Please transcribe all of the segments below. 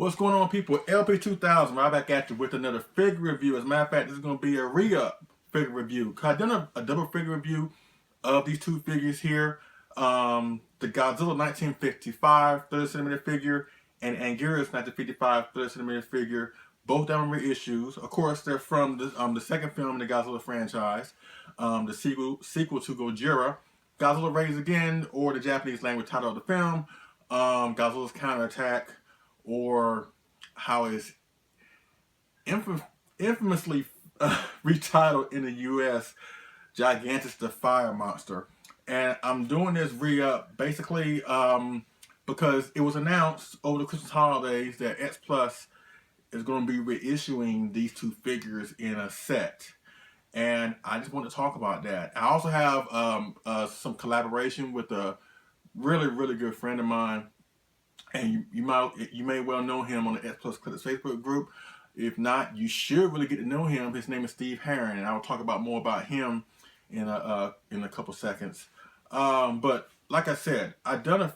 What's going on, people? LP2000 right back at you with another figure review. As a matter of fact, this is going to be a re-up figure review. I've done a double figure review of these two figures here. The Godzilla 1955 30cm figure and Anguirus 1955 30cm figure. Both of them reissues. Of course, they're from the second film in the Godzilla franchise, the sequel to Gojira, Godzilla Raised Again, or the Japanese language title of the film, Godzilla's Counterattack, or how it's infamously retitled in the U.S., Gigantus the Fire Monster. And I'm doing this re-up basically because it was announced over the Christmas holidays that X-Plus is going to be reissuing these two figures in a set. And I just want to talk about that. I also have some collaboration with a really good friend of mine, and you may well know him on the X-Plus Clips Facebook group. If not, you should really get to know him. His name is Steve Harron, and I will talk about more about him in a couple seconds. But like I said, I've done a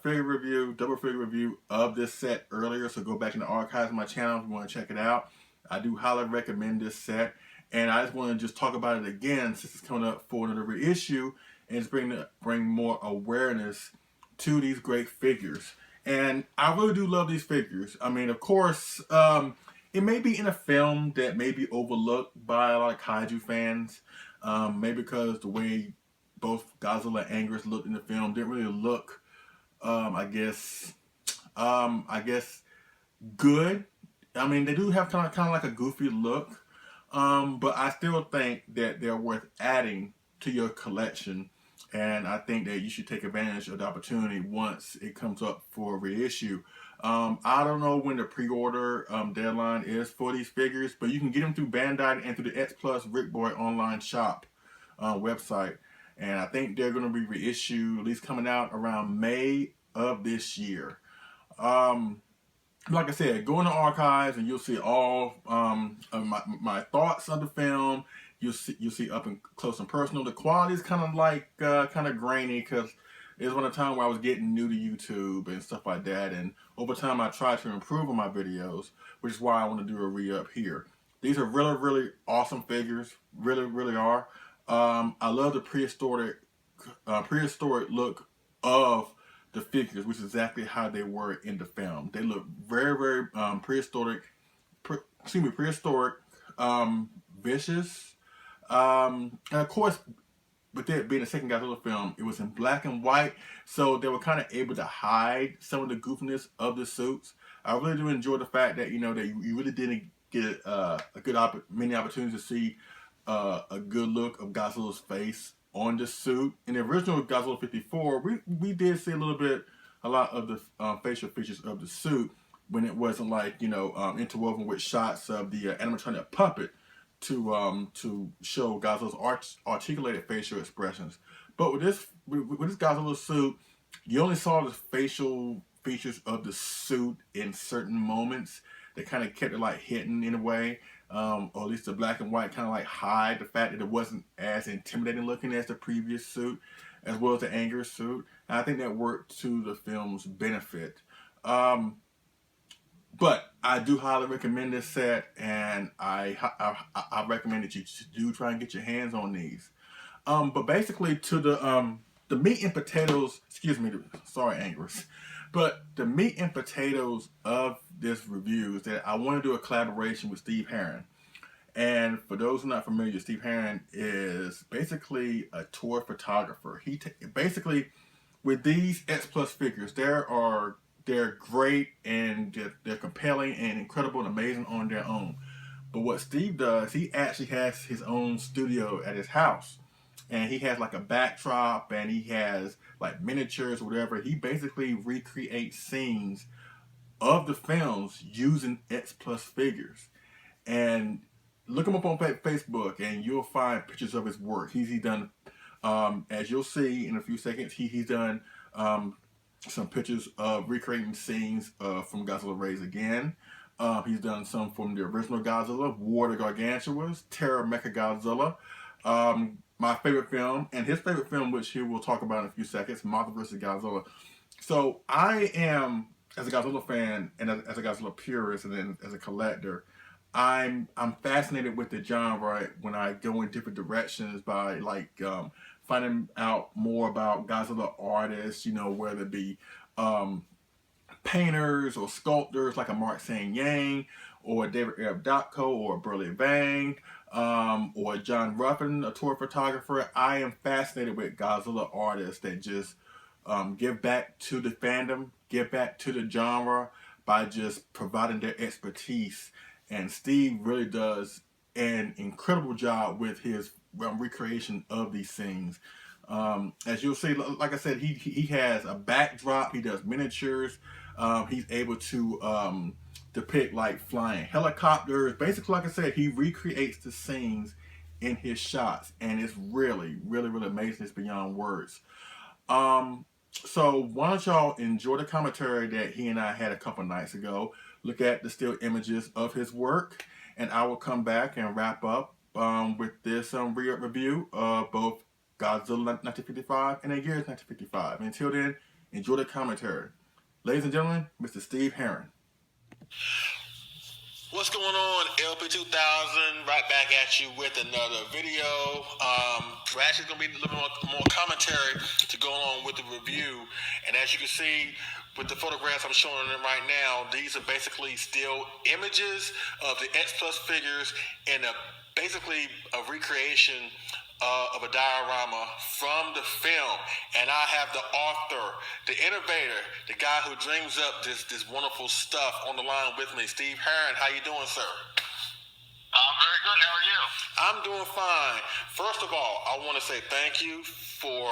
double figure review of this set earlier, so go back in the archives of my channel if you want to check it out. I do highly recommend this set, and I just want to talk about it again since it's coming up for another reissue, and just bring more awareness to these great figures. And I really do love these figures. I mean, of course, it may be in a film that may be overlooked by a lot of Kaiju fans, maybe because the way both Godzilla and Anguirus looked in the film didn't really look, I guess, good. I mean, they do have kind of like a goofy look, but I still think that they're worth adding to your collection. And I think that you should take advantage of the opportunity once it comes up for reissue. I don't know when the pre-order deadline is for these figures, but you can get them through Bandai and through the X-Plus Rick Boy online shop website. And I think they're going to be reissued, at least coming out around May of this year. Like I said, go in the archives and you'll see all of my thoughts of the film. You'll see up and close and personal. The quality is kind of grainy because it was one of the time where I was getting new to YouTube and stuff like that. And over time, I tried to improve on my videos, which is why I want to do a re-up here. These are really awesome figures. Really are. I love the prehistoric look of the figures, which is exactly how they were in the film. They look very prehistoric, vicious. And of course, with it being a second Godzilla film, it was in black and white, so they were kind of able to hide some of the goofiness of the suits. I really do enjoy the fact that that you really didn't get many opportunities to see a good look of Godzilla's face on the suit. In the original Godzilla 54, we did see a lot of the facial features of the suit when it wasn't like interwoven with shots of the animatronic puppet to show Godzilla's articulated facial expressions. But with this Godzilla suit, you only saw the facial features of the suit in certain moments. They kind of kept it like hidden in a way, or at least the black and white kind of like hide the fact that it wasn't as intimidating looking as the previous suit, as well as the Anguirus suit. And I think that worked to the film's benefit. But I do highly recommend this set, and I recommend that you do try and get your hands on these. But basically, to the meat and potatoes. Excuse me, sorry, Anguirus. But the meat and potatoes of this review is that I want to do a collaboration with Steve Harron. And for those who are not familiar, Steve Harron is basically a tour photographer. Basically, with these X-Plus figures, they're great and they're compelling and incredible and amazing on their own. But what Steve does, he actually has his own studio at his house. And he has like a backdrop and he has like miniatures or whatever. He basically recreates scenes of the films using X-Plus figures. And look him up on Facebook and you'll find pictures of his work. He's done, as you'll see in a few seconds, he's done some pictures of recreating scenes from Godzilla Raised Again. He's done some from the original Godzilla, War the Gargantuas, Terror Mechagodzilla, my favorite film, and his favorite film, which he will talk about in a few seconds, Mothra vs. Godzilla. So I am as a Godzilla fan and as a Godzilla purist, and then as a collector, I'm fascinated with the genre when I go in different directions by finding out more about Godzilla artists. Whether it be um, painters or sculptors like a Mark Sang Yang or David Arab Dotko or Burley Vang or John Ruffin, a tour photographer. I am fascinated with Godzilla artists that just give back to the fandom, give back to the genre by just providing their expertise. And Steve really does an incredible job with his recreation of these scenes. As you'll see, like I said, he has a backdrop. He does miniatures. He's able to depict like flying helicopters. Basically, like I said, he recreates the scenes in his shots, and it's really, really, really amazing. It's beyond words. So why don't y'all enjoy the commentary that he and I had a couple nights ago? Look at the still images of his work, and I will come back and wrap up with this review of both Godzilla 1955 and Anguirus 1955. And until then, enjoy the commentary. Ladies and gentlemen, Mr. Steve Harron. What's going on, LP2000? Right back at you with another video. We're actually going to be a little more commentary to go along with the review. And as you can see with the photographs I'm showing them right now, these are basically still images of the X-Plus figures in basically a recreation of a diorama from the film. And I have the author, the innovator, the guy who dreams up this wonderful stuff on the line with me, Steve Harron. How you doing, sir? I'm very good. How are you? I'm doing fine. First of all, I want to say thank you for,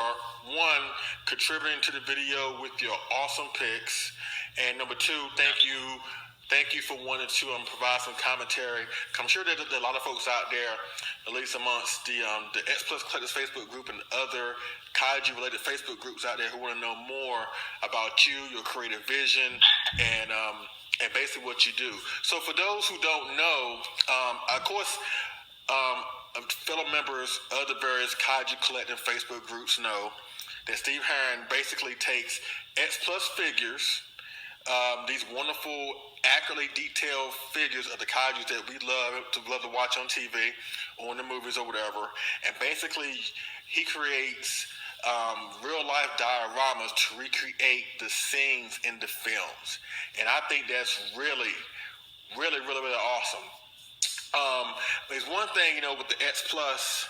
one, contributing to the video with your awesome pics. And number two, thank you for wanting to provide some commentary. I'm sure that there are a lot of folks out there, at least amongst the X-Plus Collectors Facebook group and other Kaiju-related Facebook groups out there who want to know more about you, your creative vision, and basically what you do. So for those who don't know, of course, fellow members of the various Kaiju collecting Facebook groups know that Steve Harron basically takes X-Plus figures, these wonderful, accurately detailed figures of the kaiju that we love to watch on TV or in the movies or whatever, and basically he creates real-life dioramas to recreate the scenes in the films, and I think that's really, really, really, really awesome. There's one thing, with the X-Plus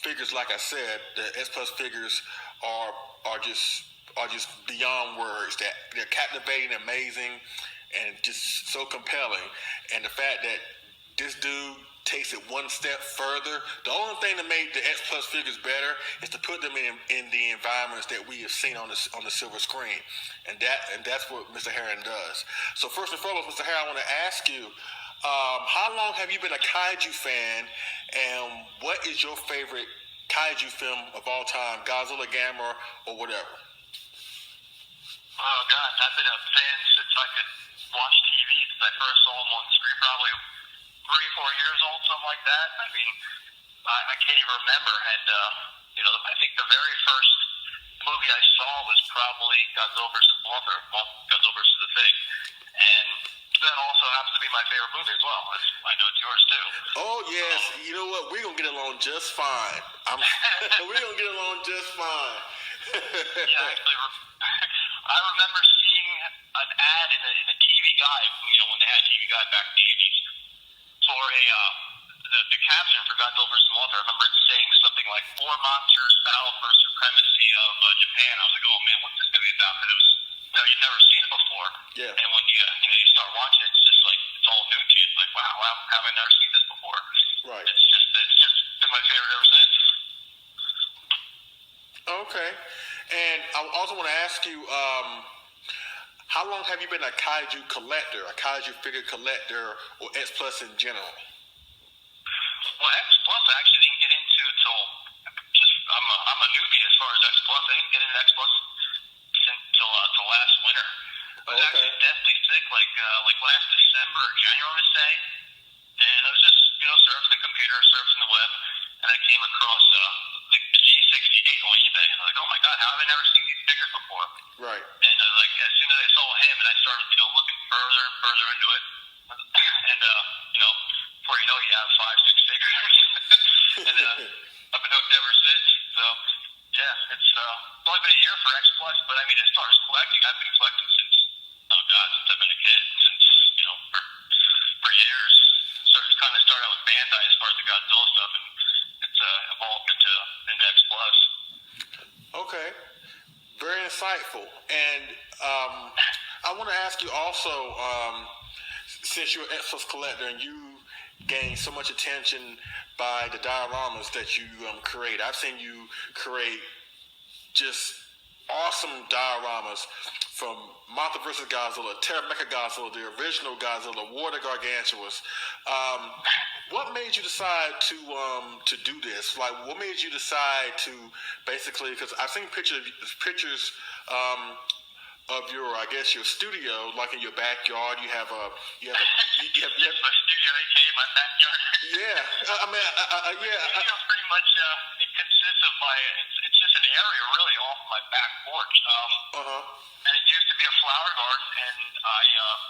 figures, like I said, the X-Plus figures are just beyond words. That they're captivating, amazing, and just so compelling. And the fact that this dude takes it one step further. The only thing that made the X-Plus figures better is to put them in the environments that we have seen on the silver screen, and that's what Mr. Harron does. So first and foremost, Mr. Harron, I want to ask you, how long have you been a Kaiju fan, and what is your favorite Kaiju film of all time, Godzilla, Gamera, or whatever? Oh, God, I've been a fan since I could watch TV, since I first saw him on the screen, probably 3-4 years old, something like that. I mean, I can't even remember. And, I think the very first movie I saw was probably Godzilla vs. Mothra, Godzilla vs. the Thing. And that also happens to be my favorite movie as well. I know it's yours, too. Oh, yes. You know what? We're going to get along just fine. We're going to get along just fine. Yeah, actually, I remember seeing an ad in a TV Guide, when they had TV Guide back in the 80s, for the caption for Godzilla vs. Mothra. I remember it saying something like, 4 monsters battle for supremacy of Japan. I was like, oh man, what's this going to be about? Because it was, you'd never seen it before. Yeah. And when you start watching it, it's just like, it's all new to you. It's like, wow, how have I never seen this before? Right. It's just been my favorite ever since. Okay. And I also want to ask you, how long have you been a Kaiju collector, a Kaiju figure collector, or X-Plus in general? Well, X-Plus I actually didn't get into till I'm a newbie as far as X-Plus. I didn't get into X-Plus till last winter. I was actually deathly sick, like last December or January, to say. And I was just, surfing the computer, surfing the web, and I came across the G68 on eBay. I was like, oh my God, how have I never seen these figures figures before. Right. And like as soon as I saw him, and I started, looking further and further into it, and before you know it, you have 5, 6 figures, and I've been hooked ever since. So yeah, it's only been a year for X-Plus, but I mean, as far as collecting, I've been collecting since since I've been a kid, since for years. So it's kind of started out with Bandai as far as the Godzilla stuff, and it's evolved into X-Plus. Okay. Very insightful. And I want to ask you also, since you're an X-Plus collector and you gain so much attention by the dioramas that you create, I've seen you create just awesome dioramas from Mothra vs. Godzilla, Terra Mecha Godzilla, the original Godzilla, War the Gargantuous. What made you decide to do this? Like, what made you decide to basically? Because I've seen pictures of your, I guess, your studio, like in your backyard. You have Yes, my studio, aka my backyard. Yeah, I mean, yeah. The studio pretty much it consists of it's just an area really off my back porch. And it used to be a flower garden, and I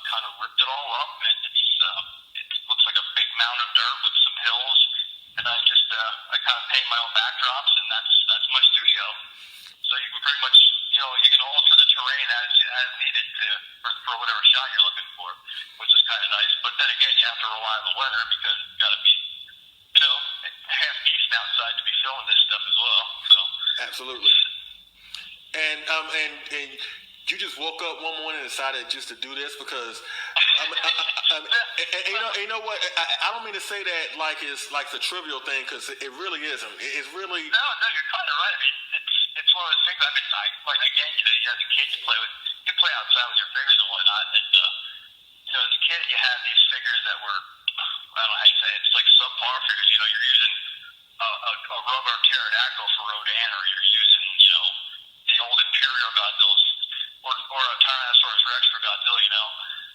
kind of ripped it all up, and it looks like a big mound of dirt with some hills, and I kind of paint my own backdrops, and that's my studio. So you can pretty much, you can alter the terrain as needed for whatever shot you're looking for, which is kind of nice. But then again, you have to rely on the weather because it's got to be, half decent outside to be filming this stuff as well. So Absolutely. And you just woke up one morning and decided just to do this because, you know what? I don't mean to say that like it's like the trivial thing because it really isn't. It's really no, you're kind of right. I mean, it's one of those things. Like again, you have the kids you play with. You play outside with your figures and whatnot, and as a kid, you had these figures that were, I don't know how you say it. It's like subpar figures. You're using a rubber pterodactyl for Rodan, or you're using the old Imperial Godzillas, or a Tyrannosaurus Rex for Godzilla.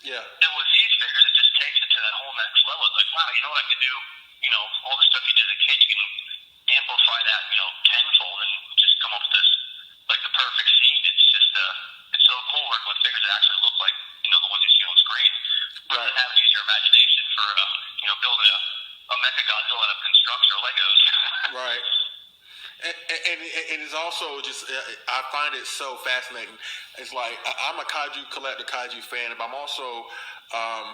Yeah. And with these figures, it just takes it to that whole next level. It's like, wow, you know what I could do? All the stuff you did as a kid, you can amplify that, tenfold, and just come up with this, like the perfect scene. It's just, it's so cool working with figures that actually look like, the ones you see on screen. Rather than having to use your imagination for, building a Mecha Godzilla out of construction or Legos. Right. And it is also just, I find it so fascinating. It's like, I'm a Kaiju collector, Kaiju fan, but I'm also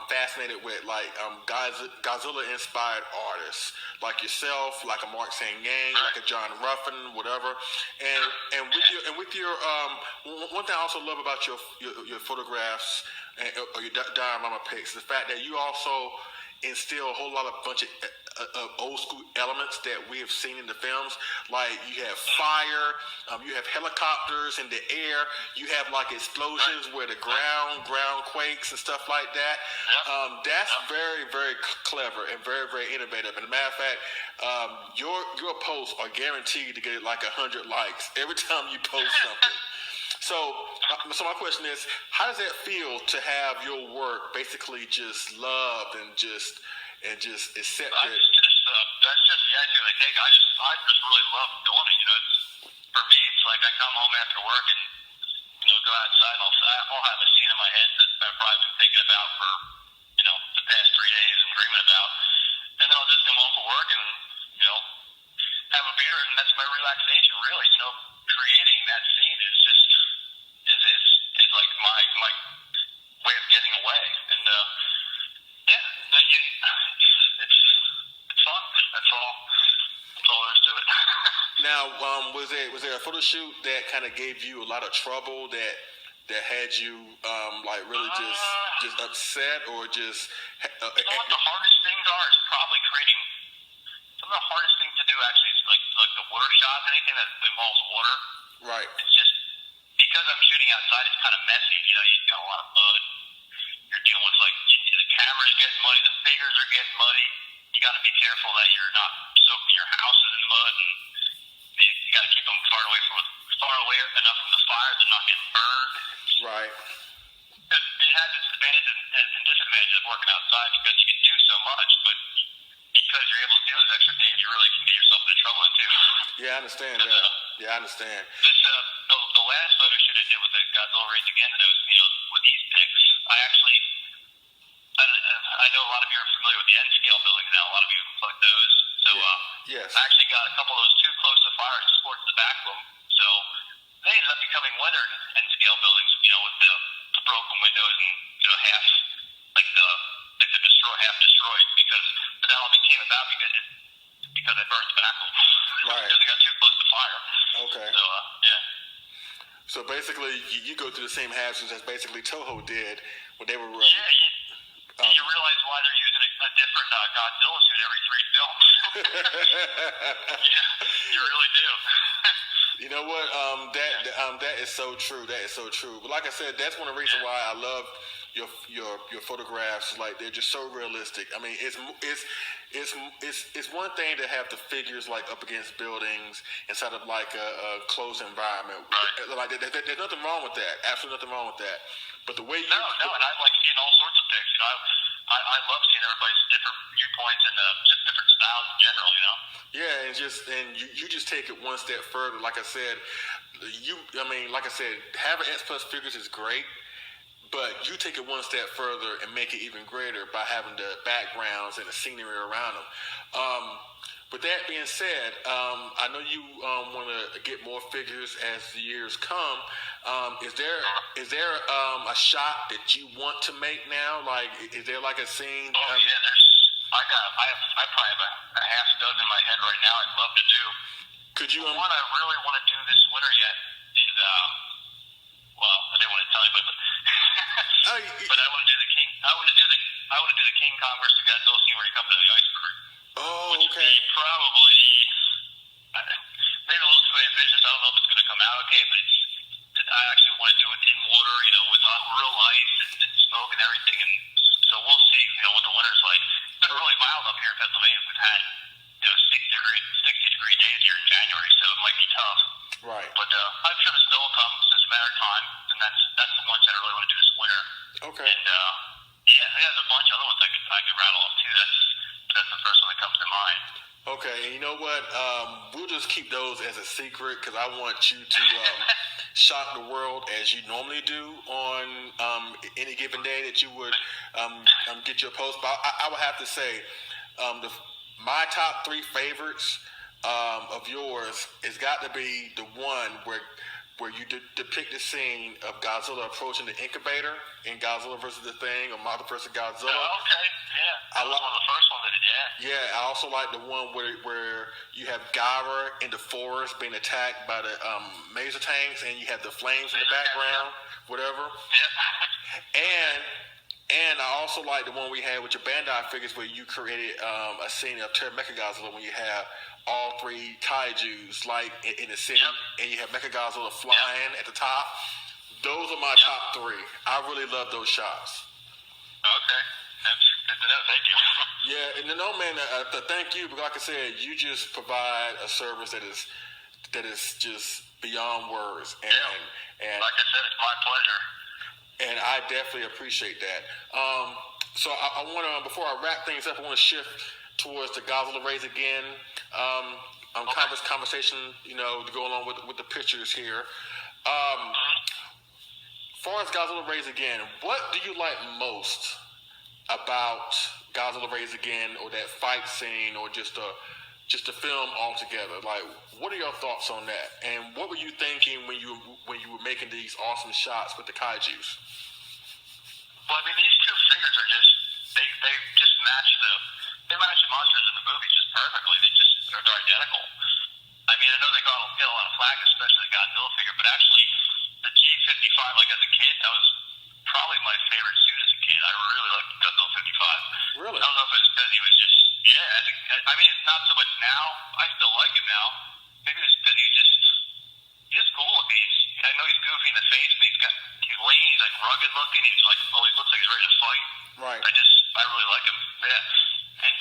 fascinated with like Godzilla-inspired artists like yourself, like a Mark Sang-Yang, like a John Ruffin, whatever. And with your one thing I also love about your photographs or your diorama pics, the fact that you also instill a whole lot of bunch of old school elements that we have seen in the films. Like you have fire, you have helicopters in the air, you have like explosions where the ground quakes and stuff like that. That's very, very clever and very, very innovative. And as a matter of fact, your posts are guaranteed to get like 100 likes every time you post something. So my question is, how does that feel to have your work basically just loved and just accepted? That's just the icing on the cake. I just really love doing it. For me, it's like I come home after work and go outside and I'll have a scene in my head that I've probably been thinking about for the past 3 days and dreaming about, and then I'll just come home from work and have a beer, and that's my relaxation. Really, creating that scene is just is like my way of getting away, and it's fun. That's all there is to it. Now, was there a photo shoot that kind of gave you a lot of trouble that had you like really just upset or just? What the hardest things are is probably creating. Some of the hardest things to do actually is like the water shots, anything that involves water. Right. It's just because I'm shooting outside, it's kind of messy. You've got a lot of mud. You're dealing with the camera's getting muddy, the figures are getting muddy. You got to be careful that you're not soaking your houses in the mud, and you got to keep them far away enough from the fire to not get burned. Right. It has its advantages and disadvantages of working outside because you can do so much, but because you're able to do those extra things, you really can get yourself into trouble too. Yeah, I understand that. Yeah, I understand. the last photo shoot I did with the Godzilla Raised Again, that I was, with these pics, I know a lot of you are familiar with the N scale buildings now. A lot of you collect those. So yes. I actually got a couple of those too close to fire and just towards the back of them. So they ended up becoming weathered N scale buildings, with the broken windows and half half destroyed but that all became about because I burned the back of them. Right. Because they got too close to fire. Okay. So yeah. So basically, you go through the same hazards as basically Toho did when they were. You realize why they're using a different Godzilla suit every 3 films. Yeah, you really do. You know what? That is so true. That is so true. But like I said, that's one of the reasons why I love your photographs. Like, they're just so realistic. I mean, it's one thing to have the figures like up against buildings inside of like a closed environment. Right. Like there's nothing wrong with that. Absolutely nothing wrong with that. But the way and I like seeing all sorts of pics. I love seeing everybody's different viewpoints and just different styles in general. Yeah, and you just take it one step further. Like I said, having X-Plus figures is great, but you take it one step further and make it even greater by having the backgrounds and the scenery around them. With that being said, I know you want to get more figures as the years come. Is there a shot that you want to make now? Like, is there like a scene? Oh yeah, I probably have a half dozen in my head right now. I'd love to do. Could you? The one I really want to do this winter yet is I didn't want to tell you, but I want to do the King. I want to do the King Congress to Godzilla scene where he comes out of the iceberg. Oh, which okay. Would be probably maybe a little too ambitious. I don't know if it's going to come out okay, but I actually want to do it in water, with real ice and smoke and everything. And so we'll see, what the winter's like. It's been really mild up here in Pennsylvania. We've had 60-degree days here in January, so it might be tough. Right. But I'm sure the snow will come. It's just a matter of time, and that's the ones that I really want to do this winter. Okay. And there's a bunch of other ones I could rattle off too. That's the first one that comes to mind. Okay, and you know what? We'll just keep those as a secret because I want you to shock the world as you normally do on any given day that you would get your post. But I would have to say, my top 3 favorites of yours has got to be the one where you depict the scene of Godzilla approaching the incubator in Godzilla vs. the Thing or Mothra vs. Godzilla. Oh, okay, yeah. That was one of the first ones that it did. Yeah, I also like the one where you have Gara in the forest being attacked by the laser tanks, and you have the flames in the background, whatever. Yeah. And I also like the one we had with your Bandai figures where you created a scene of Terra Mechagodzilla when you have all 3 kaijus like in the city, and you have Mechagodzilla flying at the top. Those are my top 3. I really love those shots. Okay, that's good to know. Thank you. Yeah, and no, man, thank you. But like I said, you just provide a service that is just beyond words. And like I said, it's my pleasure. And I definitely appreciate that. So I want to, before I wrap things up, I want to shift towards the Godzilla Raised Again conversation, to go along with the pictures here. As far as Godzilla Raised Again, what do you like most about Godzilla Raised Again, or that fight scene, or just the film altogether? Like, what are your thoughts on that? And what were you thinking when you were making these awesome shots with the kaijus? Well, I mean, these 2 figures are just they just match the monsters in the movie just perfectly. They're identical. I mean, I know they got a lot of flack, especially the Godzilla figure, but actually the G55, like as a kid, that was probably my favorite suit as a kid. I really liked Godzilla 55. Really? I don't know if it was because he was just I mean, it's not so much now. I still like him now. Maybe it's because he's just cool looking. I know he's goofy in the face, but he's lean. He's like rugged looking. He's like always looks like he's ready to fight. Right. I really like him. Yeah. And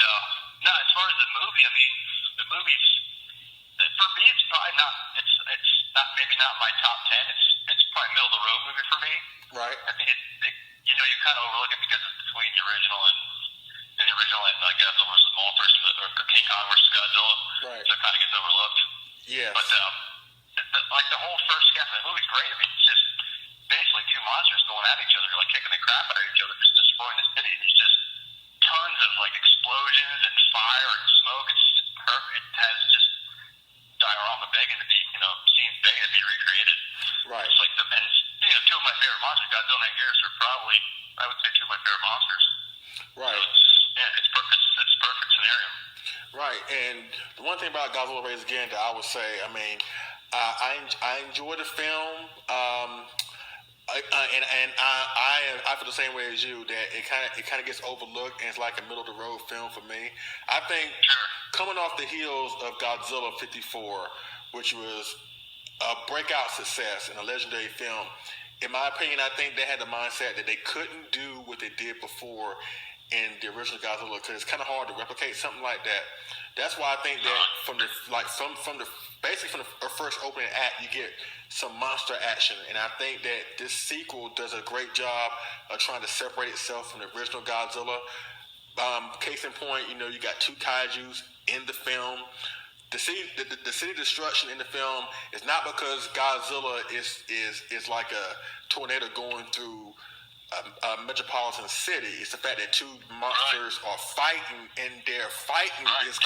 no, as far as the movie, I mean, the movie's for me. It's probably not. It's not maybe not my top 10. It's probably middle of the road movie for me. Right. I think you kind of overlook it because it's between the original and Godzilla vs. Mothra or King Kong vs. Godzilla. Right. So it kind of gets overlooked. Yes. But the whole first half of the movie is great. I mean, it's just basically two monsters going at each other, like kicking the crap out of each other, just destroying the city. There's just tons of like explosions and fire and smoke. It's just perfect. It has just diorama begging to be, scenes begging to be recreated. Right. It's like two of my favorite monsters, Godzilla and Anguirus, are probably, I would say, two of my favorite monsters. Right. So it's perfect. It's a perfect scenario. Right, and the one thing about Godzilla Raised Again that I would say, I mean, I enjoy the film, I feel the same way as you, that it kind of gets overlooked and it's like a middle of the road film for me. I think coming off the heels of Godzilla 54, which was a breakout success and a legendary film, in my opinion, I think they had the mindset that they couldn't do what they did before in the original Godzilla, because it's kind of hard to replicate something like that. That's why I think that from the first opening act, you get some monster action, and I think that this sequel does a great job of trying to separate itself from the original Godzilla. Case in point, you got two kaijus in the film. The city destruction in the film is not because Godzilla is like a tornado going through a metropolitan city. It's the fact that two monsters are fighting, and their fighting is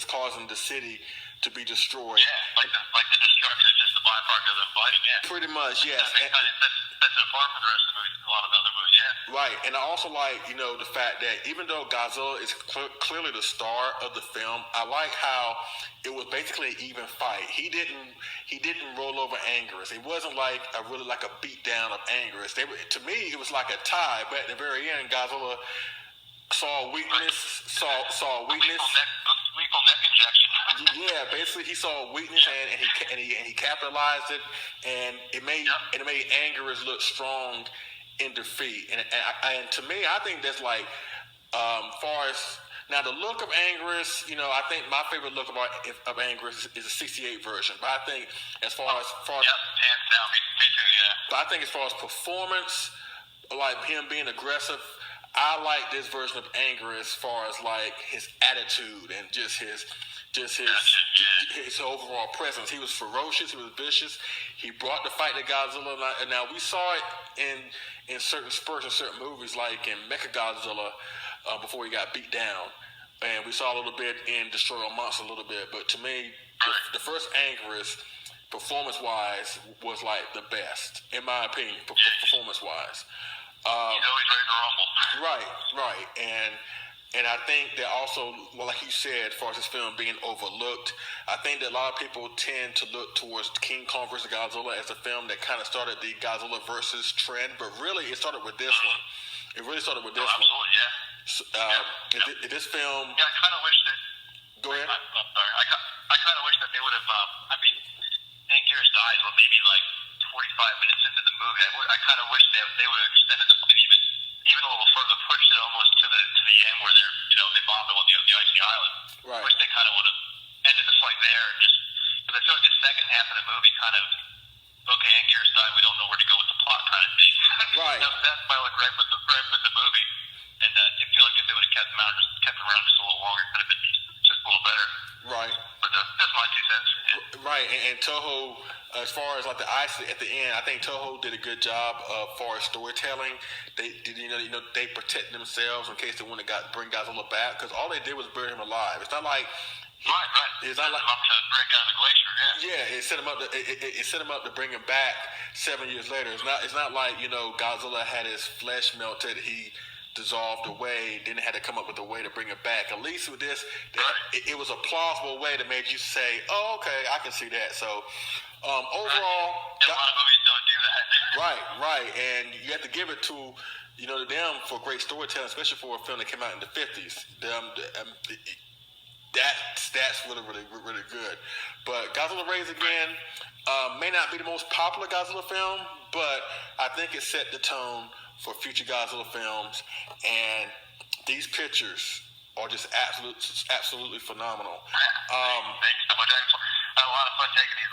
causing the city to be destroyed. Yeah, like the destruction is just the byproduct of them fighting. Yeah, pretty much. Yes. That's apart from the rest of the movies. A lot of the other movies. Yeah. Right, and I also like the fact that even though Godzilla is clearly the star of the film, I like how it was basically an even fight. He didn't roll over Anguirus. It wasn't like a beat down of Anguirus. To me, it was like a tie, but at the very end, Godzilla saw weakness. Lethal neck injection. Yeah, basically he saw weakness and he capitalized it, and it made Anguirus look strong in defeat. And to me, I think that's like far as now the look of Anguirus. I think my favorite look of Anguirus is the '68 version. But I think as far as hands down, me too. Yeah. But I think as far as performance, like him being aggressive, I like this version of Anguirus as far as like his attitude and just his overall presence. He was ferocious. He was vicious. He brought the fight to Godzilla. And now we saw it in certain spurts in certain movies, like in Mechagodzilla, before he got beat down. And we saw a little bit in Destroy All Monsters a little bit. But to me, the first Anguirus, performance-wise, was like the best, in my opinion, performance-wise. He's always ready to rumble. Right. And I think that also, like you said, as far as this film being overlooked, I think that a lot of people tend to look towards King Kong vs. Godzilla as a film that kind of started the Godzilla versus trend, but really it started with this one. It really started with this one. Absolutely, yeah. So, this film... Yeah, I kind of wish that... Go ahead. I'm sorry. I kind of wish that they would have... Anguirus dies, maybe like 45 minutes into the movie. I kind of wish that they would have extended the fight even a little further, pushed it almost to the end where they bombed him on the icy island. Right. I wish they kind of would have ended the fight there, and just because I feel like the second half of the movie kind of, okay, Anguirus died, we don't know where to go with the plot kind of thing. Right. That's my gripe with the movie, and I feel like if they would have kept him around just a little longer, it could have been just a little better. Right. But that's my 2 cents. Yeah. Right, and Toho, as far as like the ice at the end, I think Toho did a good job for storytelling. They did, they protect themselves in case they want to bring Godzilla back, because all they did was bury him alive. It's not like It's not like up to break out of the glacier. Yeah, it set him up. It set him up to bring him back 7 years later. It's not like Godzilla had his flesh melted. He dissolved away, then had to come up with a way to bring it back. At least with this, it was a plausible way that made you say, "Oh, okay, I can see that." So, overall, a lot of movies don't do that. Right, and you have to give it to them for great storytelling, especially for a film that came out in the '50s. That's really good. But Godzilla Raised Again may not be the most popular Godzilla film, but I think it set the tone for future Godzilla films, and these pictures are just absolutely phenomenal. Thanks so much. I had a lot of fun taking these.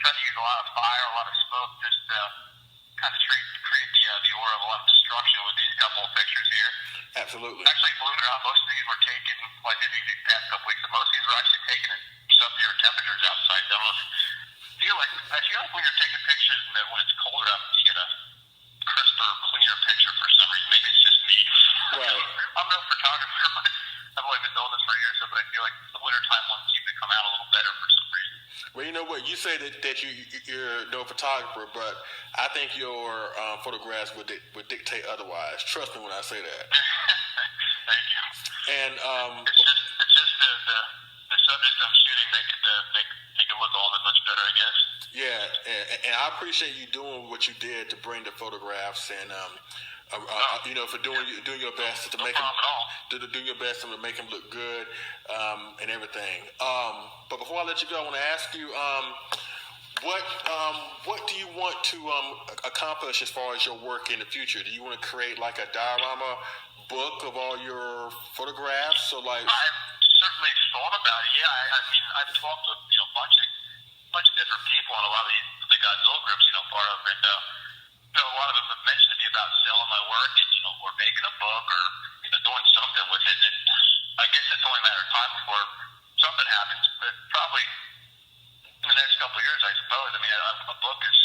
Trying to use a lot of fire, a lot of smoke, just kind of create the aura of a lot of destruction with these couple of pictures here. Absolutely. Actually, believe it or not, most of these were taken. I did these past couple weeks, and most of these were actually taken in sub-zero temperatures outside. I don't know if I feel like when you're taking pictures and that when it's colder out, you get a crisper, cleaner picture for some reason. Maybe it's just me. Right. I'm no photographer, but I've only been doing this for years, but I feel like the wintertime ones seem to come out a little better for some reason. Well, you know what? You say that you're no photographer, but I think your photographs would dictate otherwise. Trust me when I say that. Thank you. And It's just the subject I'm shooting make it look all that much better, I guess. yeah, and I appreciate you doing what you did to bring the photographs and you know, for doing your best to make them do your best to make them look good and everything. But before I let you go, I want to ask you what do you want to accomplish as far as your work in the future? Do you want to create like a diorama book of all your photographs? So like, I've certainly thought about it. Yeah, I mean, I've talked to a bunch of different people and a lot of the Godzilla groups, part of, and a lot of them have mentioned to me about selling my work and or making a book or doing something with it. And I guess it's only a matter of time before something happens. But probably in the next couple of years, I suppose. I mean, a book is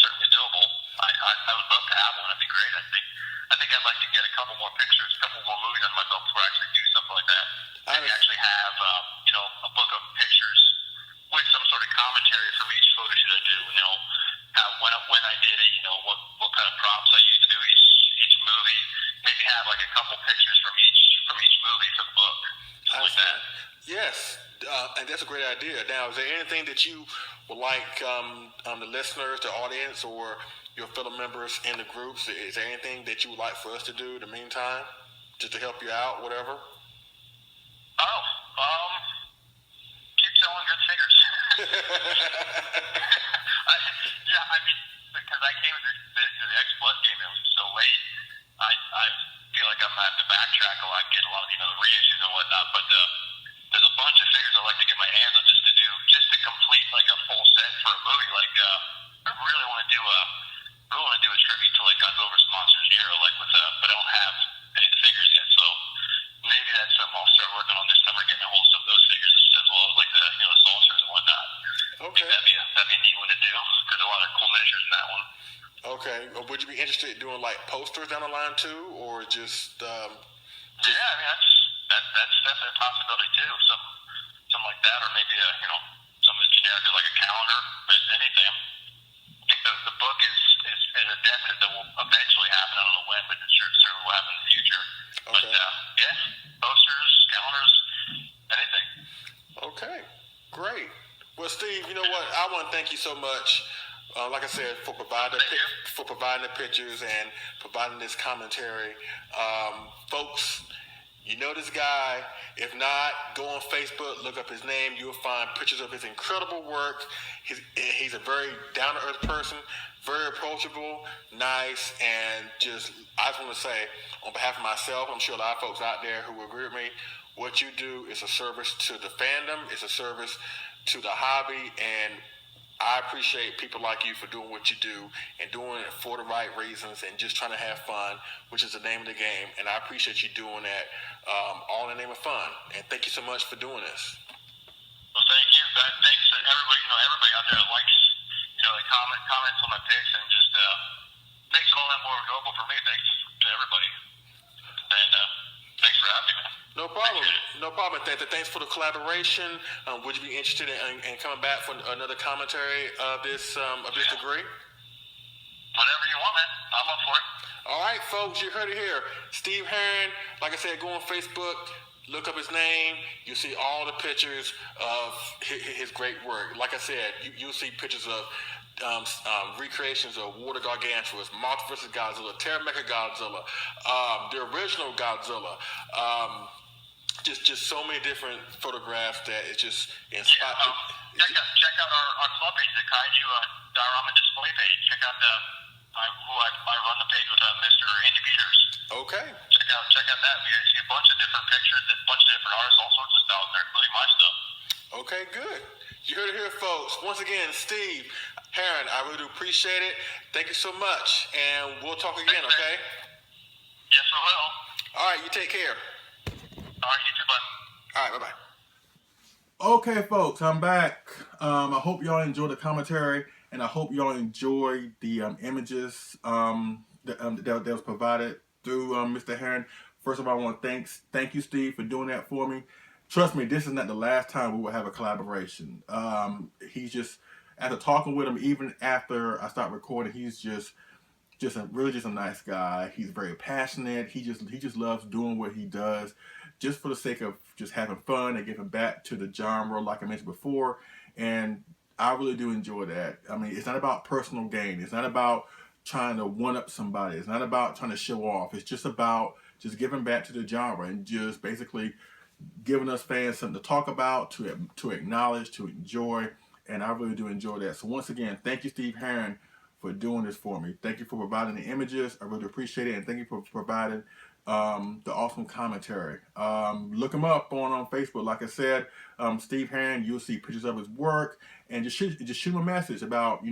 certainly doable. I would love to have one. That'd be great. I think I'd like to get a couple more pictures, a couple more movies on my belt before I actually do something like that. Maybe actually have a book of pictures with some sort of commentary from each photo shoot I do. How when I did it, what kind of props I used to do each movie. Maybe have like a couple pictures from each movie for the book. Something like that. yes, and that's a great idea. Now, is there anything that you would like the listeners, the audience, or your fellow members in the groups? Is there anything that you would like for us to do in the meantime, just to help you out, whatever? Keep selling good figures. I mean, because I came to the X-Plus game and it was so late, I feel like I'm going to have to backtrack a lot, get a lot of the reissues and whatnot. But there's a bunch of figures I'd like to get my hands on just to complete like a full set for a movie. Like I really want to do a tribute to like Godzilla's Monsters Zero, like but I don't have any of the figures yet. So maybe that's something I'll start working on this summer, getting a hold of some of those figures as well as like the saucers and whatnot. Okay. That'd be a neat one to do. There's a lot of cool miniatures in that one. Okay. Would you be interested in doing like posters down the line too, or just? Yeah, I mean that's definitely a possibility too. Something like that, or maybe something as generic as like a calendar, anything. I think the book is a definite that will eventually happen. I don't know when, but it certainly will happen in the future. Okay. But yeah, posters, calendars, anything. Okay, great. Well, Steve, you know what? I want to thank you so much. Like I said, for providing the pictures and providing this commentary, folks. You know this guy. If not, go on Facebook, look up his name. You'll find pictures of his incredible work. He's a very down-to-earth person, very approachable, nice, and just, I just want to say, on behalf of myself, I'm sure a lot of folks out there who agree with me, what you do is a service to the fandom, it's a service to the hobby, and I appreciate people like you for doing what you do and doing it for the right reasons and just trying to have fun, which is the name of the game. And I appreciate you doing that all in the name of fun. And thank you so much for doing this. Well, thank you. Thanks to everybody. Everybody out there that likes, comments on my pics and just makes it all that more enjoyable for me. Thanks to everybody. And thanks for having me, man. No problem. No problem. Thanks for the collaboration. Would you be interested in coming back for another commentary of this degree? Whatever you want, man. I'm up for it. All right, folks, you heard it here. Steve Harron, like I said, go on Facebook, look up his name. You'll see all the pictures of his great work. Like I said, you'll see pictures of recreations of Water Gargantuous, Mothra vs. Godzilla, Terramecha Godzilla, the original Godzilla. Just so many different photographs that it's just inspired. Check out our club page, the Kaiju diorama display page. Check out I run the page with Mr. Andy Peters. Okay. Check out that. We see a bunch of different pictures, a bunch of different artists, all sorts of styles in there, including my stuff. Okay, good. You heard it here, folks. Once again, Steve Harron, I really do appreciate it. Thank you so much, and we'll talk again. Thanks, Okay. Yes, we will. All right, you take care. All right, you too, bud. All right, bye-bye. Okay, folks, I'm back. I hope y'all enjoyed the commentary, and I hope y'all enjoyed the images that was provided through Mr. Harron. First of all, I want to thank you, Steve, for doing that for me. Trust me, this is not the last time we will have a collaboration. He's just, after talking with him, even after I start recording, he's just a nice guy. He's very passionate. He just loves doing what he does, just for the sake of just having fun and giving back to the genre, like I mentioned before. And I really do enjoy that. I mean, it's not about personal gain. It's not about trying to one up somebody. It's not about trying to show off. It's just about just giving back to the genre and just basically giving us fans something to talk about, to acknowledge, to enjoy. And I really do enjoy that. So once again, thank you, Steve Harron, for doing this for me. Thank you for providing the images. I really appreciate it. And thank you for providing the awesome commentary. Look him up on Facebook. Like I said, Steve Harron, you'll see pictures of his work, and just shoot him a message about,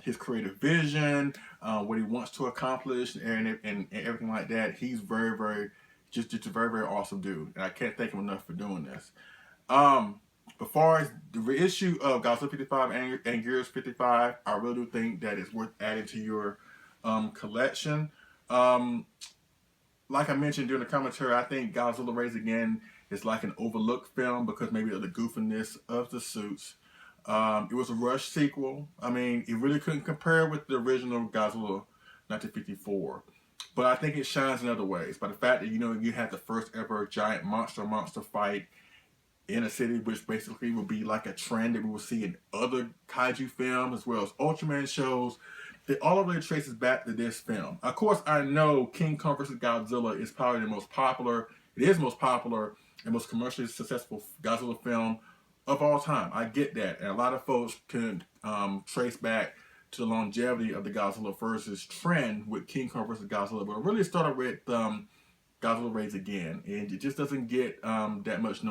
his creative vision, what he wants to accomplish, and everything like that. He's just a very awesome dude. And I can't thank him enough for doing this. As far as the reissue of Godzilla 55 and Anguirus 55, I really do think that it's worth adding to your collection. Like I mentioned during the commentary, I think Godzilla Raised Again is like an overlooked film because maybe of the goofiness of the suits. It was a rushed sequel. I mean, it really couldn't compare with the original Godzilla 1954. But I think it shines in other ways. By the fact that, you had the first ever giant monster fight in a city, which basically would be like a trend that we will see in other kaiju films as well as Ultraman shows. It all really traces back to this film. Of course, I know King Kong vs. Godzilla is probably the most popular. It is the most popular and most commercially successful Godzilla film of all time. I get that, and a lot of folks can trace back to the longevity of the Godzilla versus trend with King Kong vs. Godzilla, but it really started with Godzilla Raised Again, and it just doesn't get that much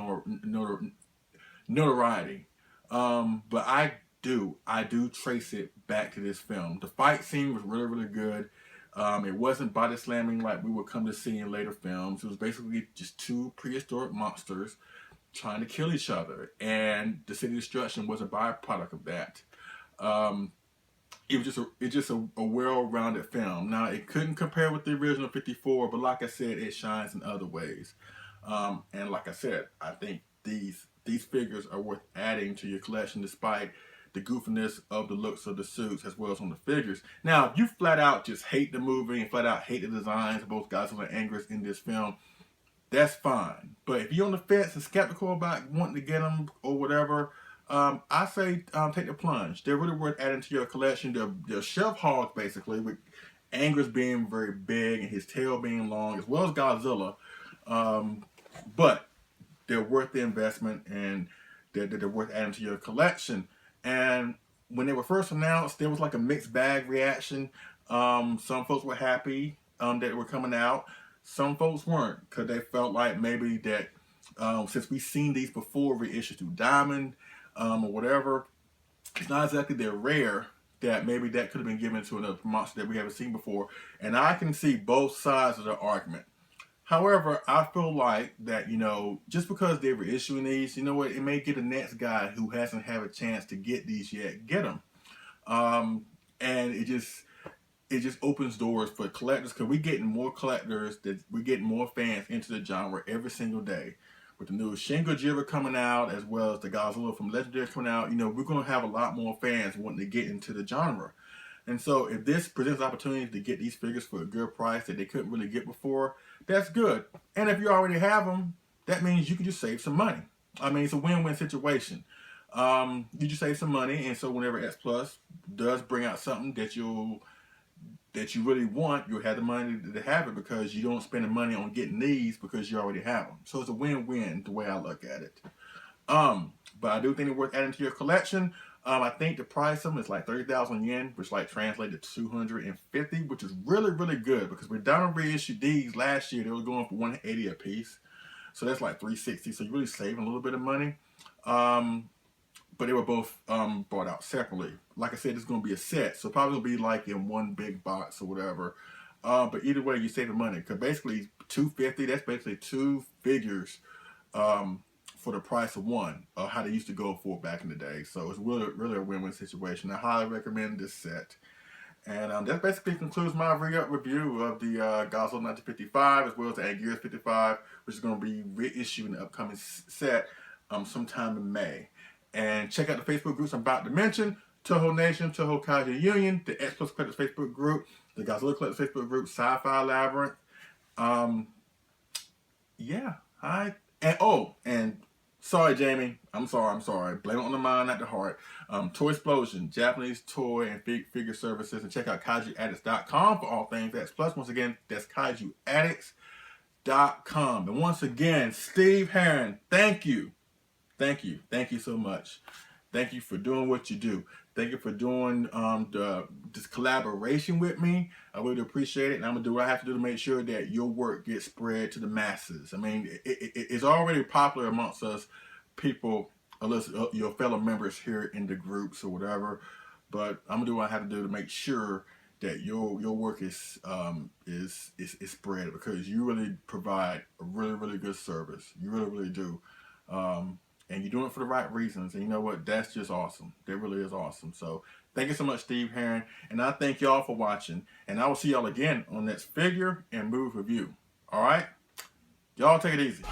notoriety. But I do trace it back to this film. The fight scene was really good. It wasn't body slamming like we would come to see in later films. It was basically just two prehistoric monsters trying to kill each other, and the city destruction was a byproduct of that. It was just a well-rounded film. Now, it couldn't compare with the original 54, but like I said, it shines in other ways. And like I said, I think these figures are worth adding to your collection despite the goofiness of the looks of the suits as well as on the figures. Now, if you flat out just hate the movie and flat out hate the designs of both Godzilla and Anguirus in this film, that's fine. But if you're on the fence and skeptical about wanting to get them or whatever, I say take the plunge. They're really worth adding to your collection. They're shelf hogs, basically, with Anguirus being very big and his tail being long, as well as Godzilla. But they're worth the investment, and they're worth adding to your collection. And when they were first announced, there was like a mixed bag reaction. Some folks were happy that they were coming out. Some folks weren't, because they felt like maybe that since we've seen these before reissued through Diamond or whatever, it's not exactly they're rare, that maybe that could have been given to another monster that we haven't seen before. And I can see both sides of the argument. However, I feel like that, just because they're reissuing these, it may get the next guy who hasn't had a chance to get these yet, get them. And it just opens doors for collectors, because we're getting more collectors, we're getting more fans into the genre every single day. With the new Shin Godzilla coming out, as well as the Godzilla from Legendary coming out, we're going to have a lot more fans wanting to get into the genre. And so if this presents opportunities to get these figures for a good price that they couldn't really get before, that's good. And if you already have them, that means you can just save some money. I mean, it's a win-win situation. You just save some money, and so whenever X-Plus does bring out something that you really want, you'll have the money to have it, because you don't spend the money on getting these because you already have them. So it's a win-win the way I look at it. But I do think it's worth adding to your collection. I think the price of them is like 30,000 yen, which like translated to 250, which is really good, because we done reissued these last year. They were going for 180 a piece, so that's like 360. So you're really saving a little bit of money. But they were both brought out separately. Like I said, it's going to be a set, so probably will be like in one big box or whatever. But either way, you save the money, because basically 250. That's basically two figures for the price of one, of how they used to go for back in the day. So it's really a win-win situation. I highly recommend this set. And that basically concludes my re-up review of the Godzilla 1955, as well as the Anguirus 55, which is going to be reissued in the upcoming set sometime in May. And check out the Facebook groups I'm about to mention: Toho Nation, Toho Kaiju Union, the X-Plus Collectors Facebook group, the Godzilla Collectors Facebook group, Sci-Fi Labyrinth. Yeah, and sorry, Jamie. I'm sorry. Blame it on the mind, not the heart. Toy Explosion, Japanese toy and figure services. And check out KaijuAddicts.com for all things X Plus. Once again, that's KaijuAddicts.com. And once again, Steve Harron, thank you. Thank you so much. Thank you for doing what you do. Thank you for doing this collaboration with me. I really appreciate it, and I'm gonna do what I have to do to make sure that your work gets spread to the masses. I mean, it's already popular amongst us people, unless your fellow members here in the groups or whatever. But I'm gonna do what I have to do to make sure that your work is spread, because you really provide a really good service. You really do. And you're doing it for the right reasons. And you know what? That's just awesome. That really is awesome. So thank you so much, Steve Harron. And I thank y'all for watching. And I will see y'all again on next Figure and Move Review. All right? Y'all take it easy.